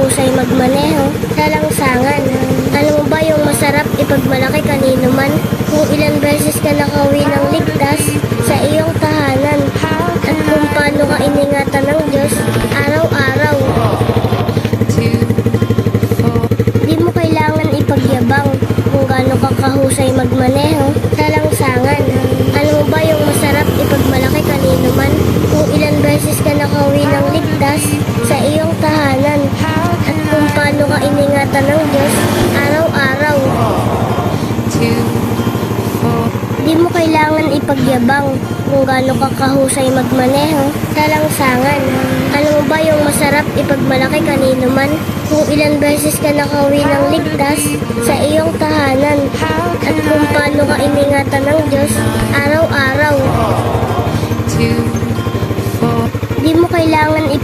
kakahusay magmaneho sa langsangan. Alam mo ba yung masarap ipagmalaki kanino man? Kung ilang beses ka nakauwi ng ligtas sa iyong tahanan at kung paano ka iningatan ng Diyos araw-araw. Di mo kailangan ipagyabang kung gaano ka kahusay magmaneho sa langsangan. Alam mo ba yung masarap ipagmalaki kanino man? Kung ilang beses ka nakauwi ng ligtas sa iyong tahanan at kung paano ka iningatan ng Diyos araw-araw. Di mo kailangan ipagyabang kung gaano ka kahusay magmaneho sa langsangan. Alam mo ba yung masarap ipagmalaki kanino man? Kung ilang beses ka nakauwi ng ligtas sa iyong tahanan at kung paano ka iningatan ng Diyos araw-araw. Di mo kailangan